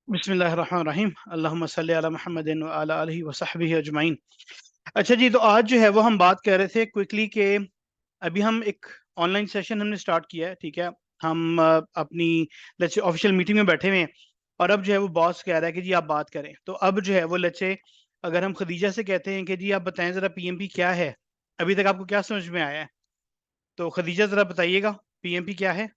बिस्मिल्लाहिर्रहमानिर्रहीम अल्लाहुम्मा सल्ली अला मुहम्मदिन व अला आलिहि व सहबिहि अजमईन। अच्छा जी, तो आज जो है वो हम बात कर रहे थे क्विकली के अभी हम एक ऑनलाइन सेशन हमने स्टार्ट किया है। ठीक है, हम अपनी लेट्स ऑफिशियल मीटिंग में बैठे हुए हैं और अब जो है वो बॉस कह रहा है कि जी आप बात करें। तो अब जो है वो लेट्स से अगर हम खदीजा से कहते हैं कि जी आप बताएं ज़रा पीएमपी क्या है, अभी तक आपको क्या समझ में आया है? तो खदीजा ज़रा बताइएगा पीएमपी क्या है।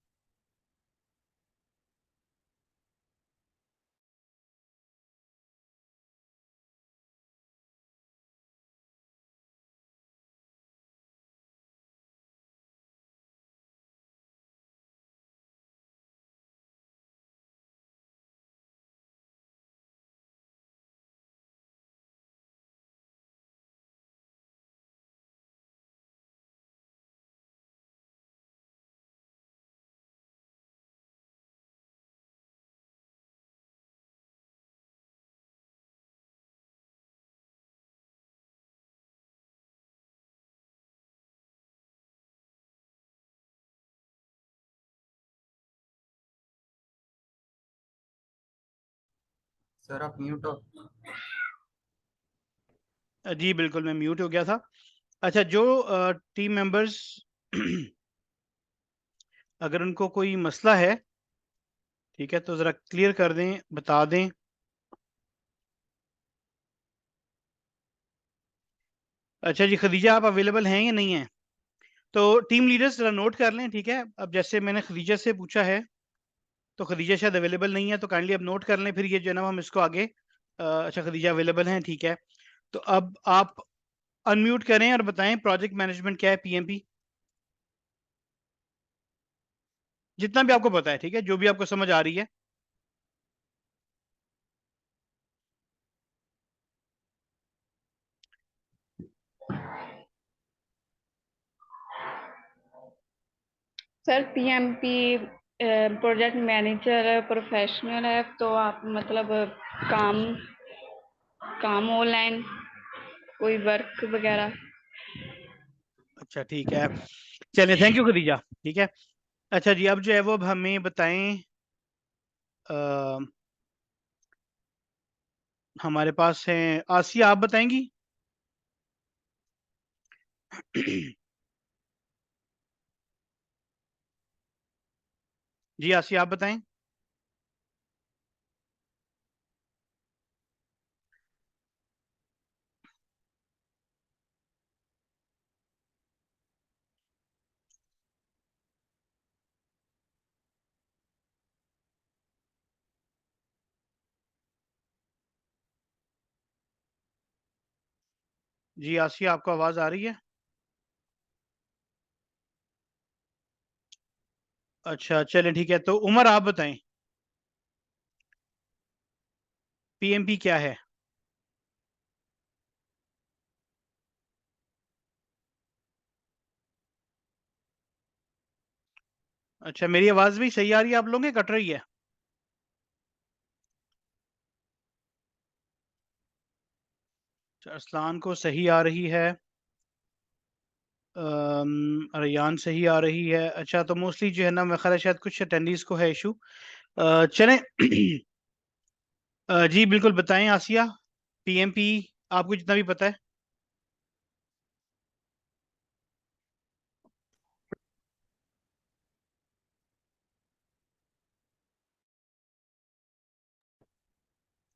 सर आप म्यूट हो। जी बिल्कुल, मैं म्यूट हो गया था। अच्छा, जो टीम मेंबर्स अगर उनको कोई मसला है, ठीक है, तो ज़रा क्लियर कर दें, बता दें। अच्छा जी, खदीजा आप अवेलेबल हैं या नहीं हैं? तो टीम लीडर्स ज़रा नोट कर लें। ठीक है, अब जैसे मैंने खदीजा से पूछा है तो खदीजा शायद अवेलेबल नहीं है, तो काइंडली अब नोट कर लें, फिर ये जो है ना हम इसको आगे अच्छा खदीजा अवेलेबल हैं, ठीक है। तो अब आप अनम्यूट करें और बताएं प्रोजेक्ट मैनेजमेंट क्या है, पीएमपी, जितना भी आपको पता है, ठीक है, जो भी आपको समझ आ रही है। Sir PMP project manager professional है, तो आप मतलब काम काम ऑनलाइन कोई वर्क वगैरह। अच्छा ठीक है, चलिए, थैंक यू खदीजा। ठीक है, अच्छा जी, अब जो है वो अब हमें बताएं, अ, हमारे पास है आसिया, आप बताएंगी। जी आसिया, आप बताएं। जी आसिया, आपको आवाज़ आ रही है? अच्छा चलिए ठीक है, तो उमर आप बताएं पीएमपी क्या है। अच्छा, मेरी आवाज़ भी सही आ रही है आप लोगों की, कट रही है? अच्छा, अरसलान को सही आ रही है, रयान सही आ रही है। अच्छा, तो मोस्टली जो है ना मेरा ख्याल है शायद कुछ अटेंडीज को है इशू। चलें। जी बिल्कुल, बताएं आसिया, पीएमपी आपको जितना भी पता है।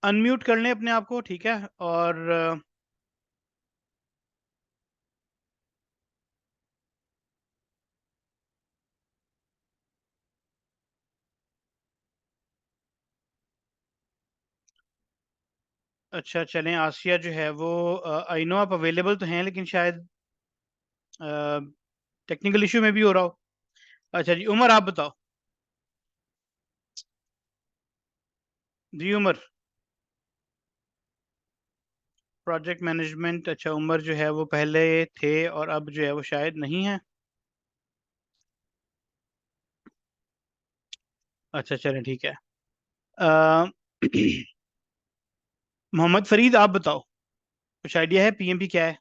अनम्यूट कर लें अपने आप को, ठीक है, और अच्छा चलें, आसिया जो है वो आई नो आप अवेलेबल तो हैं, लेकिन शायद टेक्निकल इशू में भी हो रहा हो। अच्छा जी, उमर आप बताओ। जी उमर, प्रोजेक्ट मैनेजमेंट। अच्छा, उमर जो है वो पहले थे और अब जो है वो शायद नहीं है। अच्छा चलें ठीक है। अ, मोहम्मद फरीद आप बताओ, कुछ आइडिया है पीएमपी क्या है?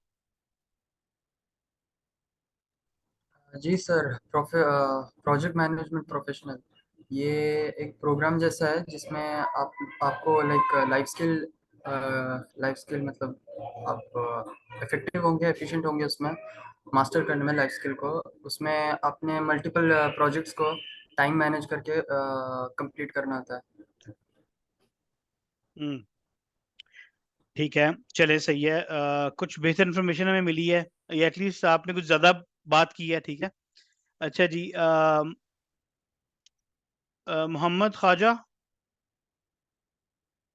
जी सर, प्रोजेक्ट मैनेजमेंट प्रोफेशनल ये एक प्रोग्राम जैसा है जिसमें आपको लाइक लाइफ स्किल मतलब आप इफेक्टिव होंगे, एफिशिएंट होंगे उसमें मास्टर करने में लाइफ स्किल को। उसमें आपने मल्टीपल प्रोजेक्ट्स को टाइम मैनेज करके कंप्लीट करना होता है। हम्म, ठीक है, चले सही है। कुछ बेहतर इन्फॉर्मेशन हमें मिली है, या एटलीस्ट आपने कुछ ज्यादा बात की है, ठीक है। अच्छा जी, मोहम्मद ख्वाजा,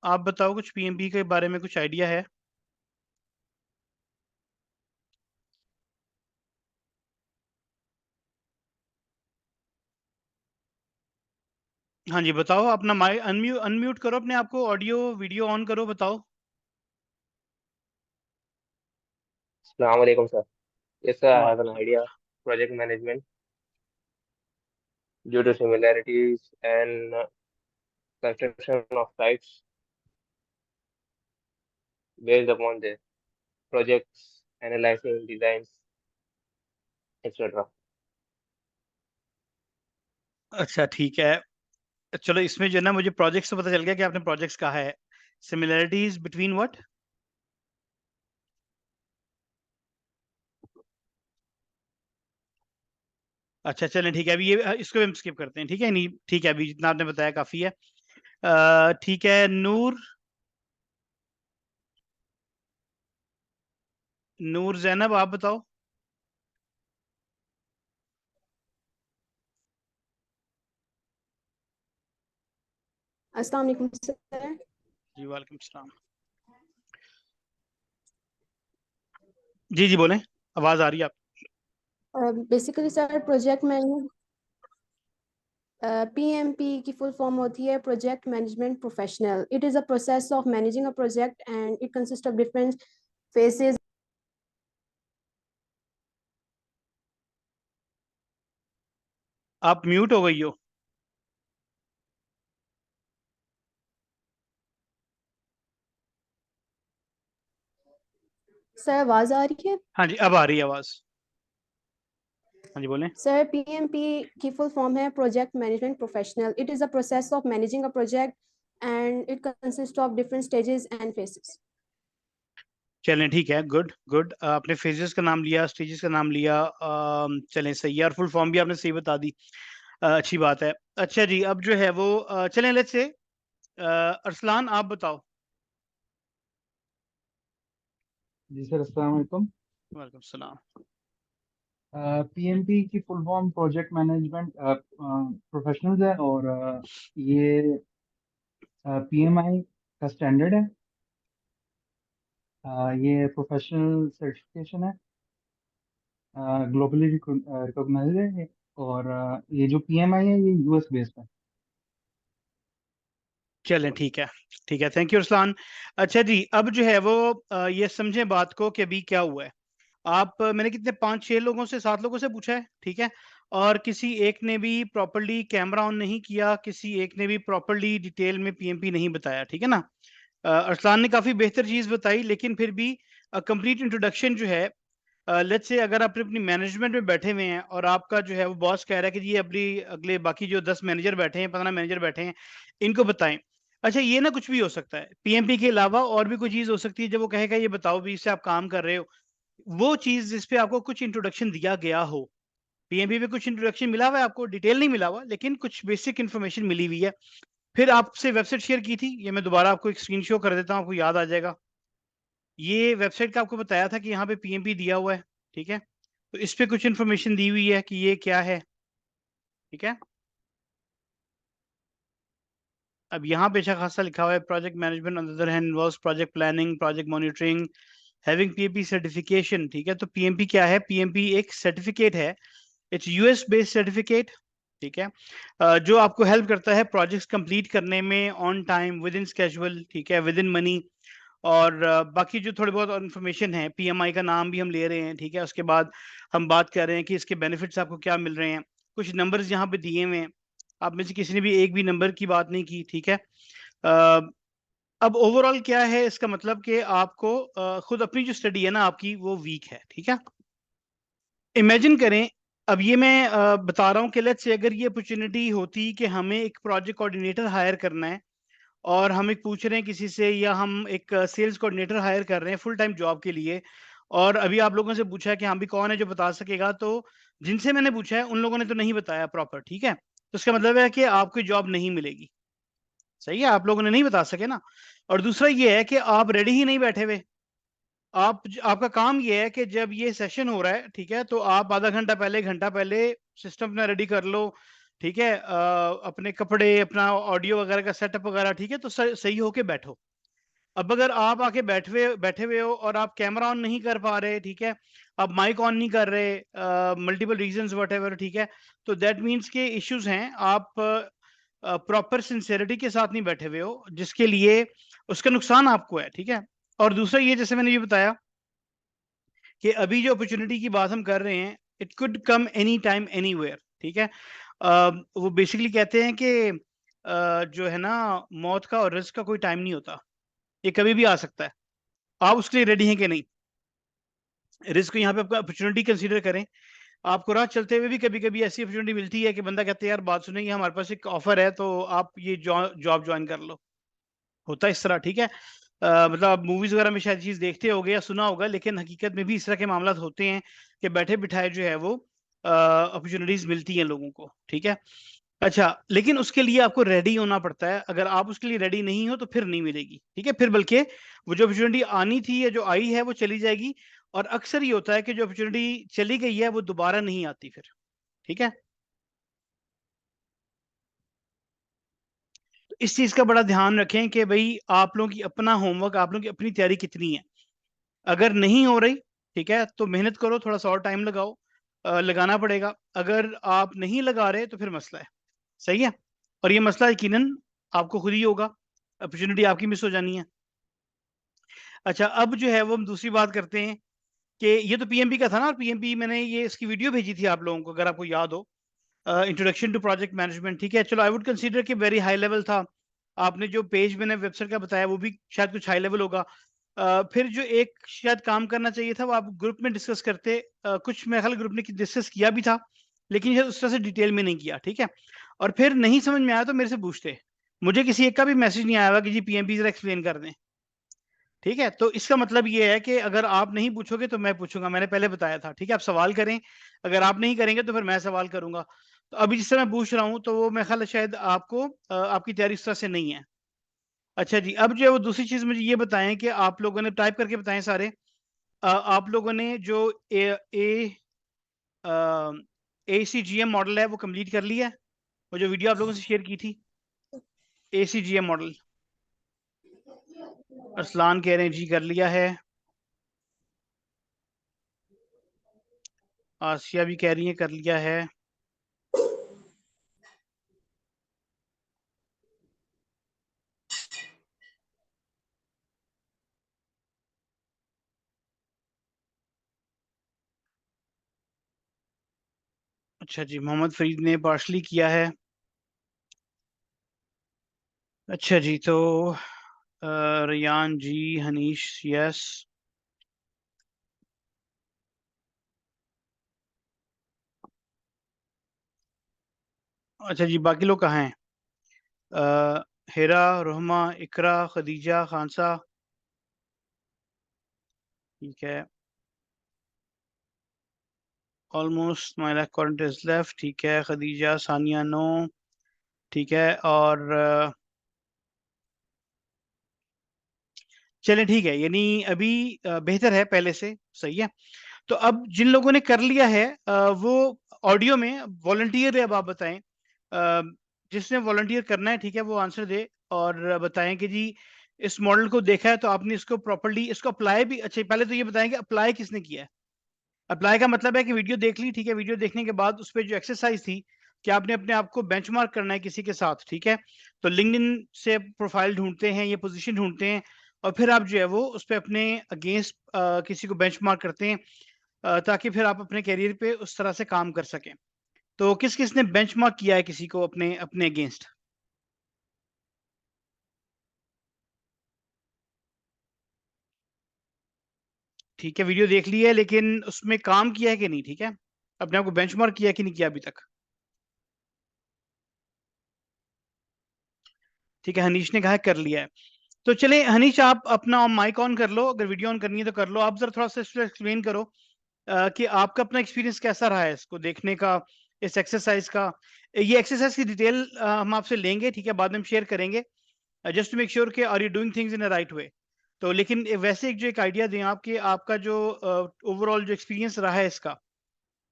आप बताओ कुछ पीएमपी के बारे में कुछ आइडिया है? हाँ जी, बताओ, अपना माइक अनम्यूट करो, अपने आप को, ऑडियो वीडियो ऑन करो, बताओ। Assalamu alaikum, sir. Yes, sir, I have an वालेकुम। idea. Project management due to similarities and construction of sites based upon the projects, analyzing designs, etc. अच्छा ठीक है, चलो इसमें जो है ना, मुझे प्रोजेक्ट्स तो पता चल गया कि आपने प्रोजेक्ट्स कहा है। Similarities between what? अच्छा चलें, ठीक है, अभी ये इसको भी हम स्किप करते हैं, ठीक है, नहीं ठीक है, अभी जितना आपने बताया काफी है। ठीक है, नूर, नूर जैनब, आप बताओ। अस्सलाम वालेकुम सर। जी वालेकुम सलाम। जी जी बोलें, आवाज आ रही है आप? Basically sir project manage PMP की फुल फॉर्म होती है project management professional. It is a process of managing a project and it consist of different phases. आप म्यूट हो गई हो। सर आवाज आ रही है? हाँ जी, अब आ रही है आवाज। हाँ जी बोलें। सर पीएमपी की फुल फॉर्म है project management professional. It is a process of managing a project and it consist of different stages and phases. चलें ठीक है, गुड गुड, आपने फेजेस का नाम लिया, स्टेजेस का नाम लिया, चलें सही है, और फुल फॉर्म भी आपने सही बता दी, अच्छी बात है। अच्छा जी, अब जो है वो चलें, लेट्स से अरसलान, आप बताओ। जी सर, अस्सलाम वालेकुम। वालेकुम सलाम। पीएमपी की full form project management professionals है, और ये पीएमआई का स्टैंडर्ड है। ये प्रोफेशनल सर्टिफिकेशन है, ग्लोबली रिकॉग्नाइज्ड है और ये जो पीएमआई है ये यूएस बेस्ड है। चलें ठीक है, ठीक है, थैंक यू अरसलान। अच्छा जी, अब जो है वो ये समझें बात को कि अभी क्या हुआ है। आप मैंने कितने 5-6 लोगों से, 7 लोगों से पूछा है, ठीक है, और किसी एक ने भी प्रॉपर्ली कैमरा ऑन नहीं किया, किसी एक ने भी प्रॉपर्ली डिटेल में पीएमपी नहीं बताया, ठीक है ना। अरसलान ने काफी बेहतर चीज बताई, लेकिन फिर भी कंप्लीट इंट्रोडक्शन जो है, लेट्स से अगर आप अपनी मैनेजमेंट में बैठे हुए हैं और आपका जो है वो बॉस कह रहा है कि जी अपनी अगले बाकी जो 10 मैनेजर बैठे हैं, 15 मैनेजर बैठे हैं, इनको बताएं। अच्छा, ये ना कुछ भी हो सकता है, पीएमपी के अलावा और भी कोई चीज हो सकती है, जब वो कहेगा ये बताओ भी इससे आप काम कर रहे हो, वो चीज जिस पे आपको कुछ इंट्रोडक्शन दिया गया हो। पीएमपी पे कुछ इंट्रोडक्शन मिला हुआ है आपको, डिटेल नहीं मिला हुआ, लेकिन कुछ बेसिक इन्फॉर्मेशन मिली हुई है। फिर आपसे वेबसाइट शेयर की थी, ये मैं दोबारा आपको एक स्क्रीन शो कर देता हूँ, आपको याद आ जाएगा। ये वेबसाइट का आपको बताया था कि यहाँ पे पीएमपी दिया हुआ है, ठीक है, तो इस पे कुछ इन्फॉर्मेशन दी हुई है कि ये क्या है, ठीक है। अब यहाँ पे अच्छा खासा लिखा हुआ है, project management on the other hand involves project planning, project monitoring, having PMP certification, ठीक है। तो पीएमपी क्या है? पीएमपी एक सर्टिफिकेट है, इट्स यूएस बेस्ड सर्टिफिकेट, ठीक है, जो आपको हेल्प करता है प्रोजेक्ट्स कंप्लीट करने में on time, with in schedule, ठीक है, विद इन मनी। और बाकी जो थोड़े बहुत इन्फॉर्मेशन है, पीएमआई का नाम भी हम ले रहे हैं, ठीक है, उसके बाद हम बात कर रहे हैं कि इसके बेनिफिट्स आपको क्या मिल रहे हैं। कुछ नंबर्स यहाँ पे दिए हुए हैं, आप में से किसी ने भी एक भी नंबर की बात नहीं की, ठीक है। अ, अब ओवरऑल क्या है इसका मतलब, कि आपको खुद अपनी जो स्टडी है ना आपकी, वो वीक है, ठीक है। इमेजिन करें अब ये मैं बता रहा हूँ कि लेट्स से अगर ये अपॉर्चुनिटी होती कि हमें एक प्रोजेक्ट कोऑर्डिनेटर हायर करना है और हम एक पूछ रहे हैं किसी से, या हम एक सेल्स कोऑर्डिनेटर हायर कर रहे हैं फुल टाइम जॉब के लिए, और अभी आप लोगों से पूछा है कि हम भी कौन है जो बता सकेगा, तो जिनसे मैंने पूछा है उन लोगों ने तो नहीं बताया प्रॉपर, ठीक है, तो इसका मतलब है कि आपको जॉब नहीं मिलेगी। सही है, आप लोगों ने नहीं बता सके ना। और दूसरा ये है कि आप रेडी ही नहीं बैठे हुए। आपका काम ये है कि जब ये सेशन हो रहा है, ठीक है, तो आप आधा घंटा पहले, घंटा पहले सिस्टम अपना रेडी कर लो, ठीक है, अपने कपड़े, अपना ऑडियो वगैरह का सेटअप वगैरह, ठीक है, तो सही होके बैठो। अब अगर आप आके बैठे हुए हो और आप कैमरा ऑन नहीं कर पा रहे, ठीक है, आप माइक ऑन नहीं कर रहे, मल्टीपल रीजंस व्हाटएवर, ठीक है, तो दैट मीन्स के इश्यूज हैं, आप प्रॉपर सिंसेरिटी के साथ नहीं बैठे हुए हो, जिसके लिए उसका नुकसान आपको है, ठीक है। और दूसरा ये, जैसे मैंने ये बताया कि अभी जो अपॉर्चुनिटी की बात हम कर रहे हैं, it could come any time anywhere, ठीक है। वो बेसिकली कहते हैं कि जो है ना, मौत का और रिस्क का कोई टाइम नहीं होता, ये कभी भी आ सकता है। आप उसके लिए रेडी हैं कि नहीं? रिस्क यहाँ पे आपका अपॉर्चुनिटी कंसीडर करें। आपको राह चलते हुए भी कभी कभी ऐसी अपॉर्चुनिटी मिलती है कि बंदा कहते हैं यार बात सुनेंगे, हमारे पास एक ऑफर है, तो आप ये जॉब ज्वाइन कर लो। होता है इस तरह, ठीक है। मतलब आप मूवीज वगैरह में शायद चीज देखते होगे या सुना होगा, लेकिन हकीकत में भी इस तरह के मामला होते हैं कि बैठे बिठाए जो है वो अपॉर्चुनिटीज मिलती हैं लोगों को, ठीक है। अच्छा, लेकिन उसके लिए आपको रेडी होना पड़ता है। अगर आप उसके लिए रेडी नहीं हो तो फिर नहीं मिलेगी, ठीक है। फिर बल्कि वो जो अपॉर्चुनिटी आनी थी या जो आई है वो चली जाएगी, और अक्सर ये होता है कि जो अपॉर्चुनिटी चली गई है वो दोबारा नहीं आती फिर, ठीक है। तो इस चीज का बड़ा ध्यान रखें कि भाई आप लोगों की अपना होमवर्क, आप लोगों की अपनी तैयारी कितनी है। अगर नहीं हो रही, ठीक है, तो मेहनत करो, थोड़ा सा और टाइम लगाओ, लगाना पड़ेगा। अगर आप नहीं लगा रहे तो फिर मसला है। सही है, और ये मसला यकीनन आपको खुद ही होगा, अपॉर्चुनिटी आपकी मिस हो जानी है। अच्छा, अब जो है वो हम दूसरी बात करते हैं कि ये तो पीएमपी का था ना, और पीएमपी मैंने ये इसकी वीडियो भेजी थी आप लोगों को, अगर आपको याद हो, इंट्रोडक्शन टू प्रोजेक्ट मैनेजमेंट, ठीक है। चलो, आई वुड कंसीडर कि वेरी हाई लेवल था। आपने जो पेज मैंने वेबसाइट का बताया वो भी शायद कुछ हाई लेवल होगा। फिर जो एक शायद काम करना चाहिए था वो आप ग्रुप में डिस्कस करते, कुछ मेरे ख्याल ग्रुप ने डिस्कस किया भी था, लेकिन शायद उस तरह से डिटेल में नहीं किया, ठीक है। और फिर नहीं समझ में आया तो मेरे से पूछते। मुझे किसी एक का भी मैसेज नहीं आया हुआ कि जी पीएमपी जरा एक्सप्लेन कर दें, ठीक है। तो इसका मतलब ये है कि अगर आप नहीं पूछोगे तो मैं पूछूंगा, मैंने पहले बताया था, ठीक है। आप सवाल करें, अगर आप नहीं करेंगे तो फिर मैं सवाल करूंगा। तो अभी जिससे मैं पूछ रहा हूँ तो वो मेरे ख्याल है शायद आपको आपकी तैयारी इस तरह से नहीं है। अच्छा जी, अब जो है वो दूसरी चीज मुझे ये बताएं कि आप लोगों ने टाइप करके बताएं सारे, आप लोगों ने जो ACGM मॉडल है वो कंप्लीट कर लिया है, वो जो वीडियो आप लोगों से शेयर की थी, ACGM मॉडल। अरसलान कह रहे हैं जी कर लिया है, आसिया भी कह रही है कर लिया है। अच्छा जी, मोहम्मद फरीद ने पार्शली किया है। अच्छा जी, तो रियान जी, हनीश यस। अच्छा जी, बाकी लोग कहाँ हैं? हेरा, रोहमा, इकरा, खदीजा, खानसा, ठीक है। Almost my account is left, ठीक है। खदीजा, सानिया, नो, ठीक है। और चलें, ठीक है, यानी अभी बेहतर है पहले से, सही है। तो अब जिन लोगों ने कर लिया है वो ऑडियो में वॉलंटियर है। अब आप बताएं, जिसने वॉलंटियर करना है, ठीक है, वो आंसर दे और बताएं कि जी इस मॉडल को देखा है तो आपने इसको प्रॉपर्ली इसको अप्लाई भी। अच्छा, पहले तो ये बताएं कि अप्लाई किसने किया है। अप्लाई का मतलब है कि वीडियो देख ली, ठीक है, वीडियो देखने के बाद उस पर जो एक्सरसाइज थी कि आपने अपने आप को बेंचमार्क करना है किसी के साथ, ठीक है। तो लिंक्डइन से प्रोफाइल ढूंढते हैं, ये पोजीशन ढूंढते हैं, और फिर आप जो है वो उस पर अपने अगेंस्ट किसी को बेंचमार्क करते हैं, ताकि फिर आप अपने करियर पे उस तरह से काम कर सकें। तो किस किस ने बेंचमार्क किया है किसी को अपने अपने अगेंस्ट? ठीक है, वीडियो देख ली है लेकिन उसमें काम किया है कि नहीं, ठीक है। अपने आप को बेंचमार्क किया कि नहीं किया अभी तक? ठीक है, हनीश ने कहा है कर लिया है। तो चले हनीश, आप अपना माइक ऑन कर लो, अगर वीडियो ऑन करनी है तो कर लो। आप जरा थोड़ा सा एक्सप्लेन करो कि आपका अपना एक्सपीरियंस कैसा रहा है इसको देखने का, इस एक्सरसाइज का। ये एक्सरसाइज की डिटेल हम आपसे लेंगे, ठीक है, बाद में हम शेयर करेंगे, जस्ट टू मेक श्योर कि are you doing things in a right way. तो लेकिन वैसे एक जो एक आइडिया दें आपके, आपका जो ओवरऑल जो एक्सपीरियंस रहा है इसका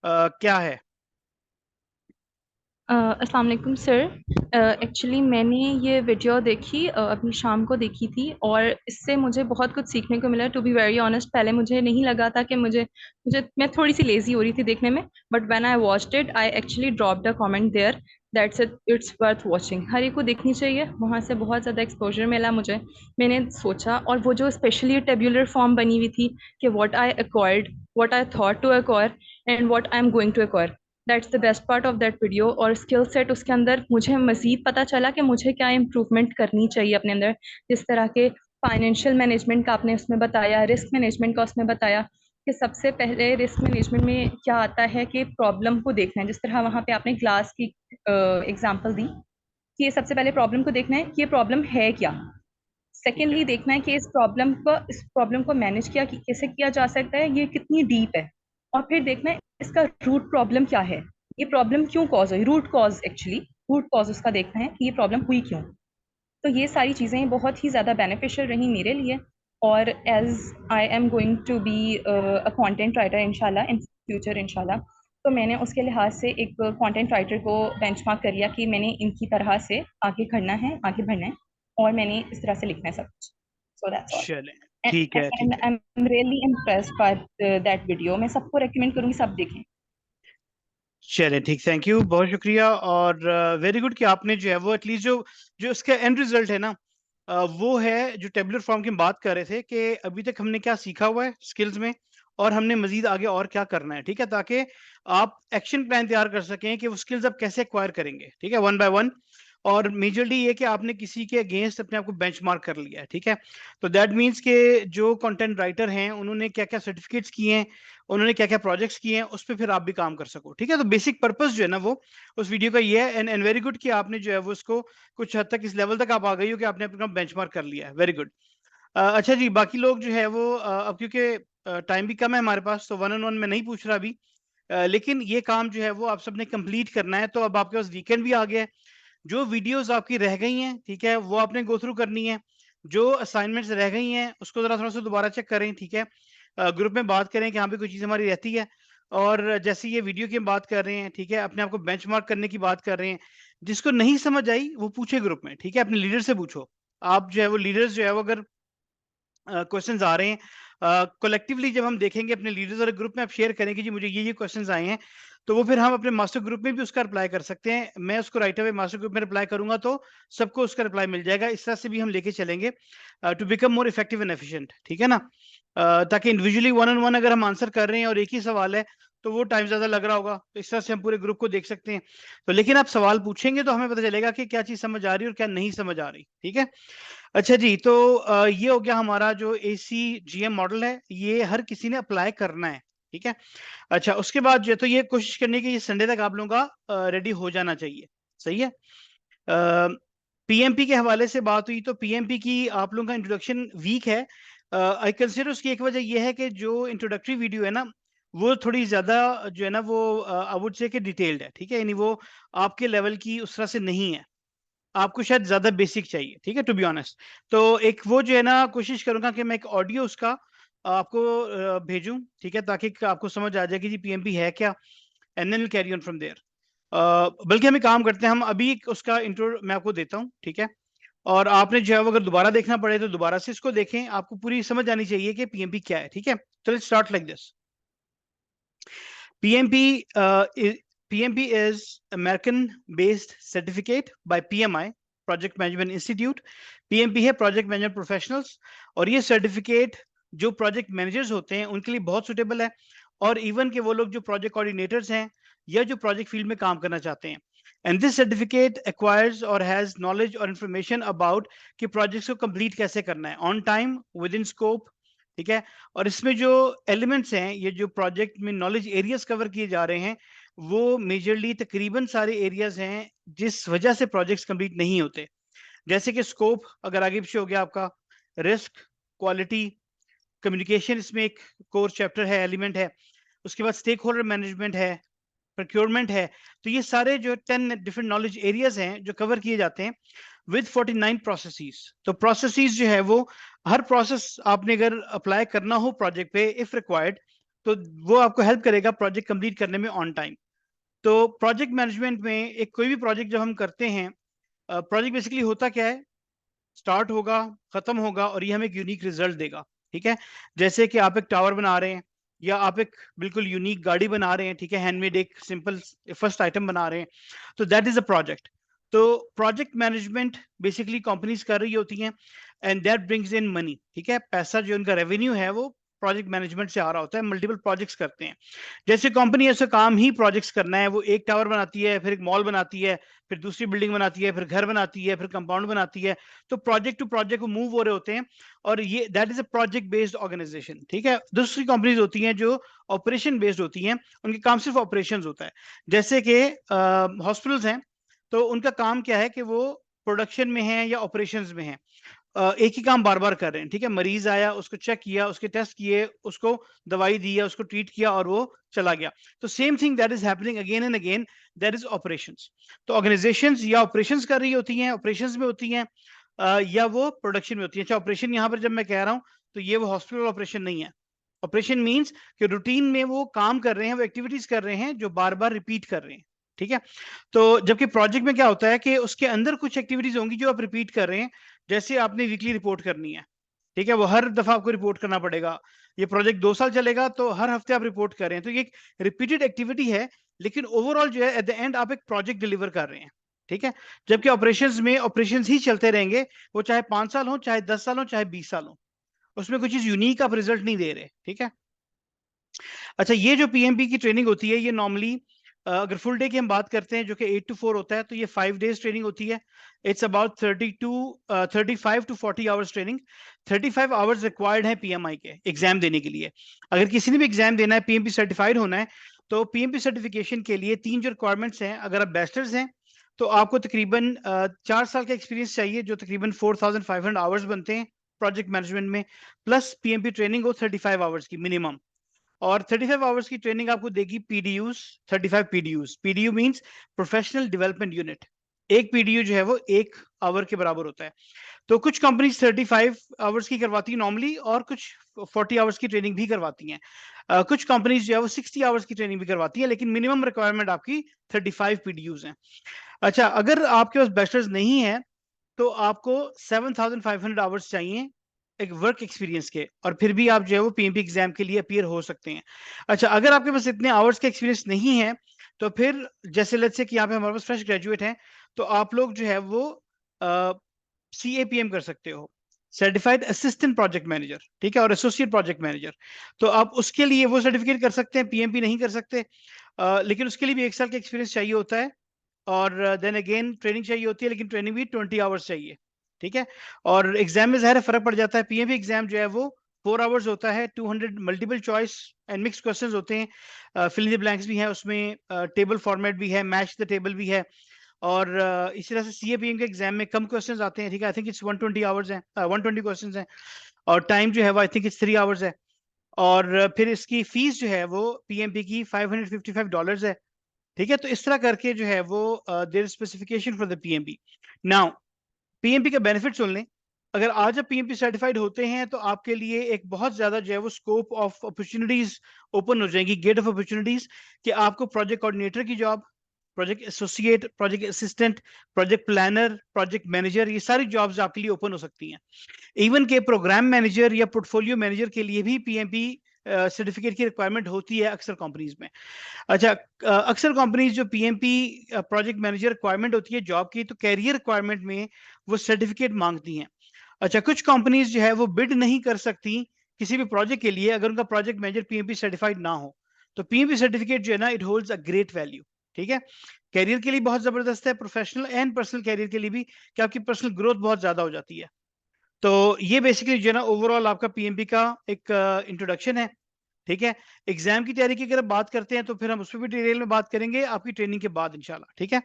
क्या है? अस्सलाम वालेकुम सर। एक्चुअली मैंने ये वीडियो देखी, अभी शाम को देखी थी, और इससे मुझे बहुत कुछ सीखने को मिला। टू बी वेरी ऑनेस्ट, पहले मुझे नहीं लगा था कि मुझे मुझे मैं थोड़ी सी लेजी हो रही थी देखने में, but when I watched it I actually dropped a comment there that's it, it's worth watching. हर एक को देखनी चाहिए, वहाँ से बहुत ज़्यादा एक्सपोजर मिला मुझे। मैंने सोचा, और वो जो स्पेशली टेब्यूलर फॉर्म बनी हुई थी कि what I acquired, what I thought to acquire and what I am going to acquire, that's the best part of that video. और स्किल सेट उसके अंदर मुझे मज़ीद पता चला कि मुझे क्या इम्प्रूवमेंट करनी चाहिए अपने अंदर। जिस तरह के फाइनेंशियल मैनेजमेंट का आपने उसमें बताया, रिस्क मैनेजमेंट का उसमें बताया कि सबसे पहले रिस्क मैनेजमेंट में क्या आता है कि प्रॉब्लम को देखना है। जिस तरह वहाँ पे आपने ग्लास की एग्जांपल दी कि ये सबसे पहले प्रॉब्लम को देखना है कि ये प्रॉब्लम है क्या। सेकेंडली देखना है कि इस प्रॉब्लम को मैनेज किया कि कैसे किया जा सकता है, ये कितनी डीप है। और फिर देखना है इसका रूट प्रॉब्लम क्या है, ये प्रॉब्लम क्यों कॉज हुई, root cause, actually root cause उसका देखना है कि ये प्रॉब्लम हुई क्यों। तो ये सारी चीज़ें बहुत ही ज़्यादा बेनिफिशियल रही मेरे लिए। और as I am going to be a content writer इंशाल्लाह इन फ्यूचर इंशाल्लाह, तो मैंने उसके लिहाज से एक कंटेंट राइटर को बेंचमार्क कर लिया कि मैंने इनकी तरह से आगे बढ़ना है, आगे बढ़ना है, और मैंने इस तरह से लिखना है सब कुछ। So that's all. चलें, ठीक है, एंड ठीक आई है। Am really impressed by that video. मैं सबको रेकमेंड करूंगी सब देखें। चलें, ठीक, थैंक यू, बहुत शुक्रिया। और वेरी गुड कि आपने जो है वो एटलीस्ट जो जो इसका एंड रिजल्ट है ना, वो है जो टेबुलर फॉर्म की हम बात कर रहे थे कि अभी तक हमने क्या सीखा हुआ है स्किल्स में, और हमने मजीद आगे और क्या करना है, ठीक है, ताकि आप एक्शन प्लान तैयार कर सकें कि वो स्किल्स आप कैसे एक्वायर करेंगे, ठीक है, वन बाय वन। और मेजरली ये कि आपने किसी के अगेंस्ट अपने आप को बेंचमार्क कर लिया है, ठीक है। तो दैट मीन्स के जो कंटेंट राइटर हैं उन्होंने क्या क्या सर्टिफिकेट्स किए हैं, उन्होंने क्या क्या प्रोजेक्ट्स किए हैं, उस पर फिर आप भी काम कर सको, ठीक है। तो बेसिक पर्पस जो है ना वो उस वीडियो का ये है। एंड वेरी गुड कि आपने जो है वो उसको कुछ हद तक इस लेवल तक आप आ गई हो कि आपने अपना बेंचमार्क कर लिया है, वेरी गुड। अच्छा जी, बाकी लोग जो है वो अब क्योंकि टाइम भी कम है हमारे पास, तो वन ऑन वन में नहीं पूछ रहा अभी, लेकिन ये काम जो है वो आप सबने कंप्लीट करना है। तो अब आपके पास वीकेंड भी आ गया है, जो वीडियोस आपकी रह गई हैं, ठीक है, वो आपने गो थ्रू करनी है। जो असाइनमेंट्स रह गई हैं उसको जरा थोड़ा सा दोबारा चेक करें, ठीक है, ग्रुप में बात करें कि यहाँ पे कोई चीज़ हमारी रहती है। और जैसे ये वीडियो की हम बात कर रहे हैं, ठीक है, अपने आप को बेंचमार्क करने की बात कर रहे हैं, जिसको नहीं समझ आई वो पूछे ग्रुप में, ठीक है, अपने लीडर से पूछो। आप जो है वो लीडर्स जो है वो अगर क्वेश्चंस आ रहे हैं, कलेक्टिवली जब हम देखेंगे अपने लीडर्स और ग्रुप में आप शेयर करेंगे जी मुझे ये क्वेश्चंस आए हैं, तो वो फिर हम अपने मास्टर ग्रुप में भी उसका रिप्लाई कर सकते हैं। मैं उसको राइट अवे मास्टर ग्रुप में रिप्लाई करूंगा तो सबको उसका रिप्लाई मिल जाएगा। इस तरह से भी हम लेके चलेंगे to become more effective and efficient, ठीक है ना। ताकि इंडिविजुअली वन ऑन वन अगर हम आंसर कर रहे हैं और एक ही सवाल है तो वो टाइम ज्यादा लग रहा होगा, तो इस तरह से हम पूरे ग्रुप को देख सकते हैं। तो लेकिन आप सवाल पूछेंगे तो हमें पता चलेगा कि क्या चीज समझ आ रही है और क्या नहीं समझ आ रही, ठीक है। अच्छा जी, तो ये हो गया हमारा जो ACGM मॉडल है, ये हर किसी ने अप्लाई करना है, ठीक है। अच्छा, उसके बाद जो है तो ये कोशिश करनी है कि ये संडे तक आप लोगों का रेडी हो जाना चाहिए, सही है। PMP के हवाले से बात हुई, तो PMP की आप लोगों का इंट्रोडक्शन वीक है। आई कंसिडर उसकी एक वजह ये है कि जो इंट्रोडक्टरी वीडियो है ना वो थोड़ी ज्यादा जो है ना वो आई वुड से कि डिटेल्ड है, ठीक है, यानी वो आपके लेवल की उस तरह से नहीं है, आपको शायद ज्यादा बेसिक चाहिए, ठीक है, टू बी ऑनेस्ट। तो एक वो जो है ना कोशिश करूंगा कि मैं एक ऑडियो उसका आपको भेजूं, ठीक है, ताकि आपको समझ आ जाए कि जी PMP है क्या, and then will carry on from there. बल्कि हम एक काम करते हैं, हम अभी उसका इंट्रो मैं आपको देता हूं, ठीक है, और आपने जो है वो अगर दोबारा देखना पड़े तो दोबारा से इसको देखें, आपको पूरी समझ आनी चाहिए कि PMP क्या है, ठीक है। तो let's start like this. PMP PMP is American based certificate by PMI, Project Management Institute. PMP है Project Management Professionals, और ये सर्टिफिकेट जो प्रोजेक्ट मैनेजर्स होते हैं उनके लिए बहुत सुटेबल है, और इवन के वो लोग जो प्रोजेक्ट कोऑर्डिनेटर्स हैं या जो प्रोजेक्ट फील्ड में काम करना चाहते हैं। एंड दिस सर्टिफिकेट एक्वायर्स और हैज नॉलेज और इंफॉर्मेशन अबाउट कि प्रोजेक्ट्स को कंप्लीट कैसे करना है on time, with in scope, ठीक है। और इसमें जो एलिमेंट्स हैं, ये जो प्रोजेक्ट में नॉलेज एरियाज कवर किए जा रहे हैं, वो मेजरली तकरीबन सारे एरियाज हैं जिस वजह से प्रोजेक्ट्स कंप्लीट नहीं होते। जैसे कि स्कोप अगर आगे पीछे हो गया आपका, रिस्क, क्वालिटी, कम्युनिकेशन इसमें एक कोर चैप्टर है, एलिमेंट है। उसके बाद स्टेक होल्डर मैनेजमेंट है, प्रोक्योरमेंट है। तो ये सारे जो 10 डिफरेंट नॉलेज एरियाज हैं जो कवर किए जाते हैं विद 49 प्रोसेसेस। तो प्रोसेसेस जो है वो हर प्रोसेस आपने अगर अप्लाई करना हो प्रोजेक्ट पे इफ रिक्वायर्ड, तो वो आपको हेल्प करेगा प्रोजेक्ट कंप्लीट करने में ऑन टाइम। तो प्रोजेक्ट मैनेजमेंट में एक कोई भी प्रोजेक्ट जब हम करते हैं, प्रोजेक्ट बेसिकली होता क्या है, स्टार्ट होगा, खत्म होगा और ये हमें एक यूनिक रिजल्ट देगा। ठीक है। जैसे कि आप एक टावर बना रहे हैं या आप एक बिल्कुल यूनिक गाड़ी बना रहे हैं, ठीक है, हैंडमेड एक सिंपल फर्स्ट आइटम बना रहे हैं, तो दैट इज अ प्रोजेक्ट। तो प्रोजेक्ट मैनेजमेंट बेसिकली कंपनीज कर रही होती हैं and that brings in money. ठीक है, पैसा जो उनका रेवेन्यू है वो प्रोजेक्ट मैनेजमेंट से आ रहा होता है, मल्टीपल प्रोजेक्ट्स करते हैं। जैसे कंपनी ऐसा काम ही प्रोजेक्ट्स करना है, वो एक टावर बनाती है, फिर एक मॉल बनाती है, फिर दूसरी बिल्डिंग बनाती है, फिर घर बनाती है, फिर कंपाउंड बनाती है। तो प्रोजेक्ट टू प्रोजेक्ट वो मूव हो रहे होते हैं और ये that is a project based organisation. ठीक है। दूसरी कंपनीज होती हैं जो ऑपरेशन बेस्ड होती हैं, उनके काम सिर्फ ऑपरेशंस होता है। जैसे कि हॉस्पिटल्स हैं, तो उनका काम क्या है कि वो प्रोडक्शन में है या ऑपरेशंस में है, एक ही काम बार बार कर रहे हैं। ठीक है, मरीज आया, उसको चेक किया, उसके टेस्ट किए, उसको दवाई दी, उसको ट्रीट किया और वो चला गया। तो same thing that is happening again and again, that is operations. तो ऑर्गेनाइजेशंस या ऑपरेशंस कर रही होती हैं, ऑपरेशंस में होती हैं, या वो प्रोडक्शन में होती है। अच्छा, ऑपरेशन यहाँ पर जब मैं कह रहा हूँ तो ये वो हॉस्पिटल ऑपरेशन नहीं है। ऑपरेशन मीन्स कि रूटीन में वो काम कर रहे हैं, वो एक्टिविटीज कर रहे हैं जो बार बार रिपीट कर रहे हैं। ठीक है। तो जबकि प्रोजेक्ट में क्या होता है कि उसके अंदर कुछ एक्टिविटीज होंगी जो आप रिपीट कर रहे हैं। जैसे आपने वीकली रिपोर्ट करनी है, ठीक है, वो हर दफा आपको रिपोर्ट करना पड़ेगा। ये प्रोजेक्ट 2 साल चलेगा तो हर हफ्ते आप रिपोर्ट कर रहे हैं, तो ये एक रिपीटेड एक्टिविटी है, लेकिन ओवरऑल जो है एट द एंड आप एक प्रोजेक्ट डिलीवर कर रहे हैं। ठीक है। जबकि ऑपरेशंस में ऑपरेशंस ही चलते रहेंगे, वो चाहे 5 साल हो, चाहे 10 साल हो, चाहे 20 साल हो, उसमें कोई चीज यूनिक आप रिजल्ट नहीं दे रहे। ठीक है। अच्छा, ये जो पीएमपी की ट्रेनिंग होती है, ये नॉर्मली अगर फुल डे की हम बात करते हैं जो कि 8 to 4 होता है, तो ये 5 days ट्रेनिंग होती है। It's about 35 to 40 hours training. 35 hours required है पीएमआई के एग्जाम देने के लिए। अगर किसी ने भी एग्जाम देना है, पीएमपी सर्टिफाइड होना है, तो पीएमपी सर्टिफिकेशन के लिए 3 जो रिक्वायरमेंट्स हैं, अगर आप बैचलर्स हैं तो आपको तकरीबन 4 साल का एक्सपीरियंस चाहिए, जो तकरीबन 4500 आवर्स बनते हैं प्रोजेक्ट मैनेजमेंट में, प्लस पीएमपी ट्रेनिंग हो 35 आवर्स की मिनिमम। और 35 आवर्स की ट्रेनिंग आपको देगी PDUs, 35 PDUs. PDU means professional development unit. एक पीडीयू जो है वो 1 आवर के बराबर होता है। तो कुछ कंपनीज 35 आवर्स की करवाती है नॉर्मली, और कुछ 40 आवर्स की ट्रेनिंग भी करवाती हैं। कुछ कंपनीज जो है वो 60 आवर्स की ट्रेनिंग भी करवाती है, लेकिन मिनिमम रिक्वायरमेंट आपकी 35 पीडीयूज हैं। अच्छा, अगर आपके पास बैचलर्स नहीं है तो आपको 7500 आवर्स चाहिए एक वर्क एक्सपीरियंस के, और फिर भी आप जो है वो पीएमपी एग्जाम के लिए अपीयर हो सकते हैं। अच्छा, अगर आपके पास इतने आवर्स का एक्सपीरियंस नहीं है, तो फिर जैसे लेट्स से कि यहाँ पे हमारे पास फ्रेश ग्रेजुएट हैं, तो आप लोग जो है वो CAPM कर सकते हो, सर्टिफाइड असिस्टेंट प्रोजेक्ट मैनेजर। ठीक है, और एसोसिएट प्रोजेक्ट मैनेजर। तो आप उसके लिए वो सर्टिफिकेट कर सकते हैं, पीएमपी नहीं कर सकते, लेकिन उसके लिए भी 1 साल का एक्सपीरियंस चाहिए होता है। और देन अगेन ट्रेनिंग चाहिए होती है, लेकिन ट्रेनिंग भी 20 आवर्स चाहिए। ठीक है। और एग्जाम में ज़ाहिर फर्क पड़ जाता है। पीएमपी एग्जाम जो है वो 4 आवर्स होता है, 200 multiple choice and mix questions होते हैं, फिल इन द ब्लैंक्स भी है उसमें, टेबल फॉर्मेट भी है, मैच द टेबल भी है। और इसी तरह से CAPM के एग्जाम में कम क्वेश्चंस आते हैं। ठीक है, आई थिंक इट्स 120 आवर्स हैं, 120 क्वेश्चंस हैं, और टाइम जो है वो आई थिंक इट्स 3 आवर्स है। और फिर इसकी फीस जो है वो पीएमपी की $555 है। ठीक है। तो इस तरह करके जो है वो there is specification for the PMP. Now PMP का बेनिफिट सुन लें। अगर आज आप पीएमपी सर्टिफाइड होते हैं तो आपके लिए एक बहुत ज्यादा जो है वो स्कोप ऑफ अपॉर्चुनिटीज ओपन हो जाएंगी, गेट ऑफ अपॉर्चुनिटीज, कि आपको प्रोजेक्ट कोऑर्डिनेटर की job, project associate, project assistant, project planner, project manager, ये सारी जॉब्स आपके लिए ओपन हो सकती हैं। इवन के प्रोग्राम मैनेजर या पोर्टफोलियो मैनेजर के लिए भी पीएमपी सर्टिफिकेट की रिक्वायरमेंट होती है अक्सर कंपनीज में। अच्छा, अक्सर कंपनीज जो पीएमपी प्रोजेक्ट मैनेजर रिक्वायरमेंट होती है जॉब की, तो कैरियर रिक्वायरमेंट में वो सर्टिफिकेट मांगती हैं। अच्छा, कुछ कंपनीज जो है वो बिड नहीं कर सकती किसी भी प्रोजेक्ट के लिए अगर उनका प्रोजेक्ट मैनेजर पीएमपी सर्टिफाइड ना हो। तो पीएमपी सर्टिफिकेट जो है ना, it holds a great value. ठीक है, कैरियर के लिए बहुत जबरदस्त है, प्रोफेशनल एंड पर्सनल कैरियर के लिए भी, कि आपकी पर्सनल ग्रोथ बहुत ज्यादा हो जाती है। तो ये बेसिकली जो है ना ओवरऑल आपका पीएमपी का एक इंट्रोडक्शन है, ठीक है। एग्जाम की तैयारी की अगर बात करते हैं तो फिर हम उस पर भी डिटेल में बात करेंगे आपकी ट्रेनिंग के बाद इंशाल्लाह, ठीक है।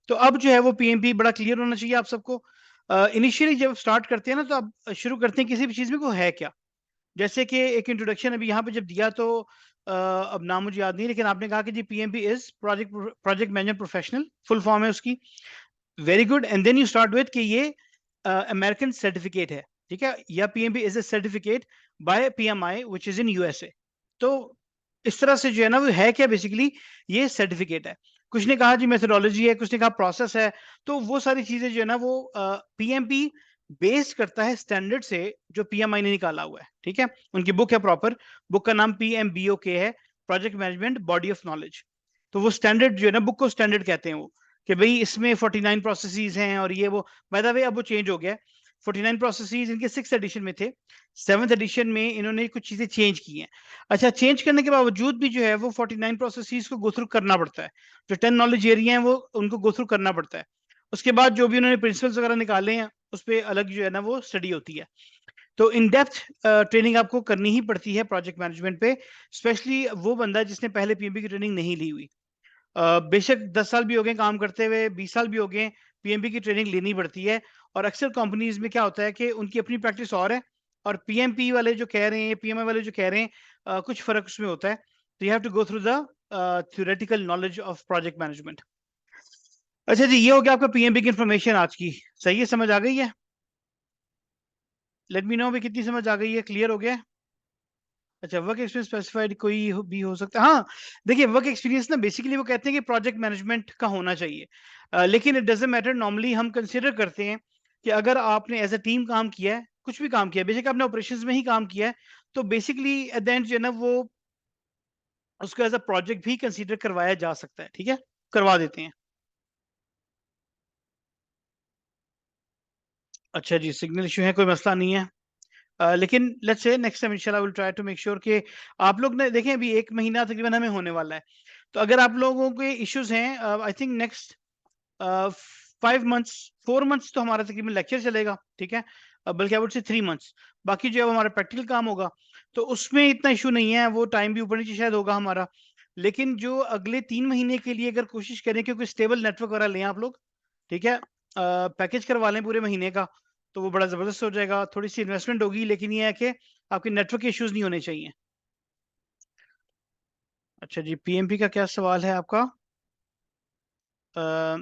तो अब जो है वो पीएमपी बड़ा क्लियर होना चाहिए आप सबको। इनिशियली जब स्टार्ट करते हैं ना तो अब शुरू करते हैं किसी भी चीज़ में वो है क्या। जैसे कि एक इंट्रोडक्शन अभी यहाँ पे जब दिया तो अब नाम मुझे याद नहीं, लेकिन आपने कहा कि जी PMP is project management professional, full form है उसकी। Very good. And then you start with कि ये अमेरिकन सर्टिफिकेट है, ठीक है, या PMP is a certificate by PMI which is in USA. तो इस तरह से जो है ना वो है क्या, बेसिकली ये सर्टिफिकेट है। कुछ ने कहा जी मेथोडोलॉजी है, कुछ ने कहा प्रोसेस है। तो वो सारी चीजें जो है ना वो पीएमपी बेस करता है स्टैंडर्ड से जो पीएमआई ने निकाला हुआ है, ठीक है। उनकी बुक है प्रॉपर, बुक का नाम पीएमबीओके है, project management body of knowledge. तो वो स्टैंडर्ड जो है ना, बुक को स्टैंडर्ड कहते हैं वो, कि भाई इसमें 49 प्रोसेसेस हैं और ये वो। बाय द वे अब वो चेंज हो गया है। 49 प्रोसेसेस इनके 6th एडिशन में थे, 7th एडिशन में इन्होंने कुछ चीजें चेंज की हैं। अच्छा, चेंज करने के बावजूद भी जो है वो 49 प्रोसेसेस को गो थ्रू करना पड़ता है। जो 10 नॉलेज एरिया हैं वो उनको गो थ्रू करना पड़ता है। उसके बाद जो भी उन्होंने प्रिंसिपल्स वगैरह निकाले हैं उस पर अलग जो है ना वो स्टडी होती है। तो इन डेप्थ ट्रेनिंग आपको करनी ही पड़ती है प्रोजेक्ट मैनेजमेंट पे, स्पेशली वो बंदा जिसने पहले पीएमपी की ट्रेनिंग नहीं ली हुई। बेशक 10 साल भी हो गए काम करते हुए, 20 साल भी हो गए, पीएमपी की ट्रेनिंग लेनी पड़ती है। और अक्सर कंपनीज में क्या होता है कि उनकी अपनी प्रैक्टिस और है, और पीएमपी वाले जो कह रहे हैं, पीएमआई वाले जो कह रहे हैं, कुछ फर्क उसमें होता है। तो you have to go through the theoretical knowledge of project management. अच्छा जी, ये हो गया आपका पीएमपी की इंफॉर्मेशन आज की। सही है, समझ आ गई है? लेट मी नो भी कितनी समझ आ गई है, क्लियर हो गया है? अच्छा, वर्क एक्सपीरियंस स्पेसिफाइड कोई भी हो सकता है। हाँ, देखिए वर्क एक्सपीरियंस ना बेसिकली वो कहते हैं कि प्रोजेक्ट मैनेजमेंट का होना चाहिए। लेकिन इट डजंट मैटर, नॉर्मली हम कंसिडर करते हैं कि अगर आपने एज अ टीम काम किया है, कुछ भी काम किया है, बेशक आपने ऑपरेशंस में ही काम किया है, तो बेसिकली एट द एंड जो है ना वो उसको एज अ प्रोजेक्ट भी कंसिडर करवाया जा सकता है, ठीक है, करवा देते हैं। अच्छा जी, सिग्नल इशू है, कोई मसला नहीं है। लेकिन लेट्स से नेक्स्ट टाइम इंशाल्लाह will try to make sure कि आप लोग ने देखें, अभी 1 महीना तकरीबन हमें होने वाला है। तो अगर आप लोगों के इश्यूज हैं, I think next 5 months, 4 months तो हमारा तकरीबन लेक्चर चलेगा, ठीक है। बल्कि आई वुड से 3 मंथ्स। बाकी जो है वो हमारा प्रैक्टिकल काम होगा, तो उसमें इतना इशू नहीं है, वो टाइम भी ऊपर नीचे शायद होगा हमारा। लेकिन जो अगले 3 महीने के लिए अगर कोशिश करें कि कोई स्टेबल नेटवर्क वगैरह लें आप लोग, ठीक है, पैकेज करवा लें पूरे महीने का, तो वो बड़ा ज़बरदस्त हो जाएगा। थोड़ी सी इन्वेस्टमेंट होगी, लेकिन ये है कि आपके नेटवर्क के इश्यूज नहीं होने चाहिए। अच्छा जी, पीएमपी का क्या सवाल है आपका?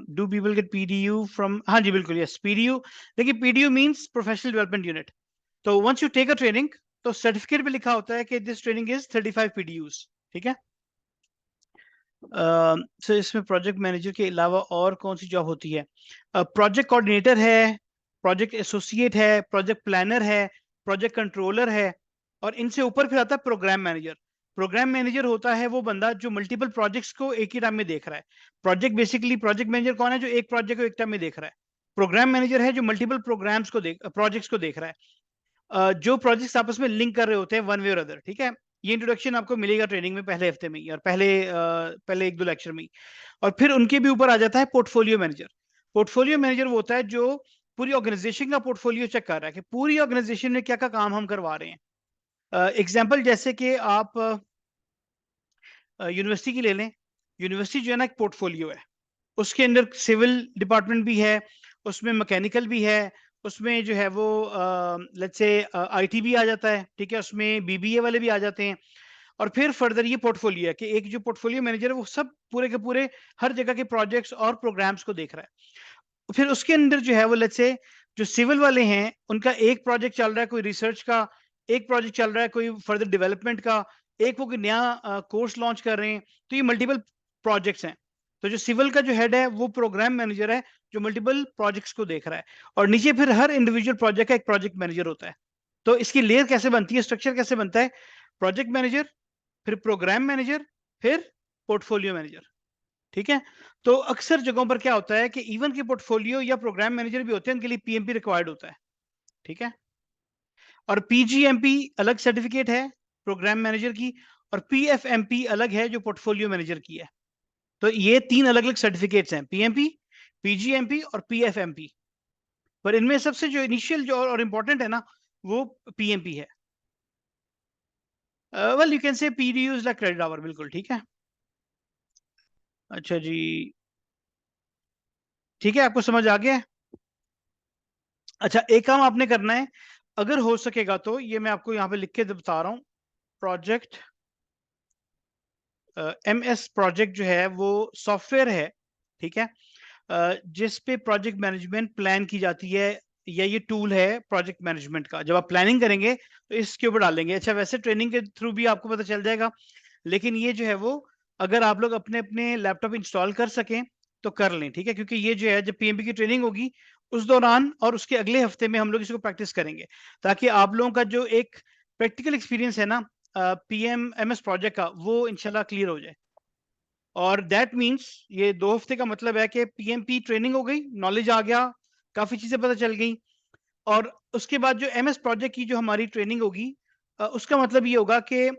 Do people get PDU from, हाँ जी बिल्कुल, यस पीडीयू। देखिए PDU means professional development unit. तो once you take a training, तो सर्टिफिकेट पे लिखा होता है कि दिस ट्रेनिंग इज 35 पीडीयूज, ठीक है। सो इसमें प्रोजेक्ट मैनेजर के अलावा और कौन सी जॉब होती है? प्रोजेक्ट कोऑर्डिनेटर है, प्रोजेक्ट एसोसिएट है, प्रोजेक्ट प्लानर है, प्रोजेक्ट कंट्रोलर है, और इनसे ऊपर फिर आता है प्रोग्राम मैनेजर। प्रोग्राम मैनेजर होता है वो बंदा जो मल्टीपल प्रोजेक्ट्स को एक ही टाइम में देख रहा है। प्रोजेक्ट मैनेजर कौन है? जो एक प्रोजेक्ट को एक टाइम में देख रहा है। प्रोग्राम मैनेजर है जो मल्टीपल प्रोजेक्ट्स को देख रहा है, जो प्रोजेक्ट्स आपस में लिंक कर रहे होते हैं वन वे और अदर, ठीक है। ये इंट्रोडक्शन आपको मिलेगा ट्रेनिंग में पहले हफ्ते में ही, और पहले 1-2 लेक्चर में ही। और फिर उनके भी ऊपर आ जाता है पोर्टफोलियो मैनेजर। पोर्टफोलियो मैनेजर वो होता है जो पूरी ऑर्गेनाइजेशन का पोर्टफोलियो चेक कर रहा है कि पूरी ऑर्गेनाइजेशन में क्या क्या काम हम करवा रहे हैं। एग्जाम्पल जैसे कि आप यूनिवर्सिटी की ले लें। यूनिवर्सिटी जो है ना एक पोर्टफोलियो है, उसके अंदर सिविल डिपार्टमेंट भी है, उसमें मैकेनिकल भी है, उसमें जो है वो लेट्स से आईटी भी आ जाता है, ठीक है, उसमें बीबीए वाले भी आ जाते हैं। और फिर फर्दर ये पोर्टफोलियो है कि एक जो पोर्टफोलियो मैनेजर है वो सब पूरे के पूरे हर जगह के प्रोजेक्ट्स और प्रोग्राम्स को देख रहा है। फिर उसके अंदर जो है वो लेट्स से जो सिविल वाले हैं उनका एक प्रोजेक्ट चल रहा है कोई रिसर्च का, एक प्रोजेक्ट चल रहा है कोई फर्दर डेवलपमेंट का, एक वो कोई नया कोर्स लॉन्च कर रहे हैं। तो ये मल्टीपल प्रोजेक्ट्स हैं। तो जो सिविल का जो हेड है वो प्रोग्राम मैनेजर है जो मल्टीपल प्रोजेक्ट्स को देख रहा है, और नीचे फिर हर इंडिविजुअल प्रोजेक्ट का एक प्रोजेक्ट मैनेजर होता है। तो इसकी लेयर कैसे बनती है, स्ट्रक्चर कैसे बनता है? प्रोजेक्ट मैनेजर, फिर प्रोग्राम मैनेजर, फिर पोर्टफोलियो मैनेजर, ठीक है। तो अक्सर जगहों पर क्या होता है कि इवन के पोर्टफोलियो या प्रोग्राम मैनेजर भी होते हैं, उनके लिए पीएमपी रिक्वायर्ड होता है, ठीक है। और पीजीएमपी अलग सर्टिफिकेट है प्रोग्राम मैनेजर की, और पीएफएमपी अलग है जो पोर्टफोलियो मैनेजर की है। तो ये 3 अलग अलग सर्टिफिकेट्स हैं, पीएमपी, पीजीएमपी और पीएफएमपी। पर इनमें सबसे जो इनिशियल जो और इम्पोर्टेंट है ना, वो पीएमपी है। Well you can say PDU is like credit hour, बिल्कुल ठीक है। अच्छा जी, ठीक है, आपको समझ आ गया है। अच्छा, एक काम आपने करना है, अगर हो सकेगा तो ये मैं आपको यहाँ पे लिख के बता रहा हूँ, प्रोजेक्ट MS प्रोजेक्ट जो है वो सॉफ्टवेयर है, ठीक है, जिस पे प्रोजेक्ट मैनेजमेंट प्लान की जाती है, या ये टूल है प्रोजेक्ट मैनेजमेंट का। जब आप प्लानिंग करेंगे तो इसके ऊपर डालेंगे। अच्छा, वैसे ट्रेनिंग के थ्रू भी आपको पता चल जाएगा, लेकिन ये जो है वो अगर आप लोग अपने अपने लैपटॉप इंस्टॉल कर सकें तो कर लें, ठीक है, क्योंकि ये जो है जब पीएमपी की ट्रेनिंग होगी उस दौरान और उसके अगले हफ्ते में हम लोग इसको प्रैक्टिस करेंगे, ताकि आप लोगों का जो एक प्रैक्टिकल एक्सपीरियंस है ना PMMS प्रोजेक्ट का, वो इंशाल्लाह क्लियर हो जाए। और दैट मीन्स ये 2 हफ्ते का मतलब है कि पीएमपी ट्रेनिंग हो गई, नॉलेज आ गया, काफी चीजें पता चल गई, और उसके बाद जो MS प्रोजेक्ट की जो हमारी ट्रेनिंग होगी, उसका मतलब ये होगा कि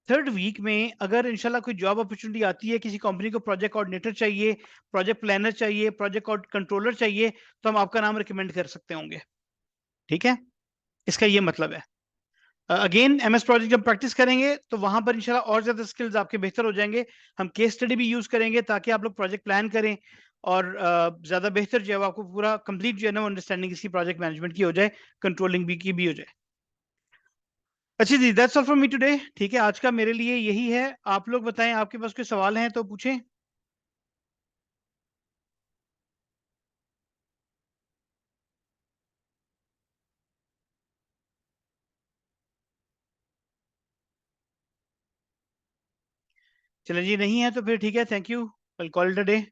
3rd वीक में अगर इंशाल्लाह कोई जॉब अपॉर्चुनिटी आती है, किसी कंपनी को प्रोजेक्ट कोऑर्डिनेटर चाहिए, प्रोजेक्ट प्लानर चाहिए, प्रोजेक्ट कंट्रोलर चाहिए, तो हम आपका नाम रिकमेंड कर सकते होंगे, ठीक है। इसका ये मतलब है। अगेन MS प्रोजेक्ट जब प्रैक्टिस करेंगे तो वहां पर इंशाल्लाह और ज्यादा स्किल्स आपके बेहतर हो जाएंगे। हम केस स्टडी भी यूज करेंगे ताकि आप लोग प्रोजेक्ट प्लान करें, और ज्यादा बेहतर जो है वो आपको पूरा कंप्लीट जो है ना अंडरस्टैंडिंग इसकी प्रोजेक्ट मैनेजमेंट की हो जाए, कंट्रोलिंग भी की भी हो जाए। अच्छा जी, that's all from me today, ठीक है, आज का मेरे लिए यही है। आप लोग बताएं, आपके पास कोई सवाल हैं तो पूछें। चलिए जी, नहीं है तो फिर ठीक है, thank you, will call it a day.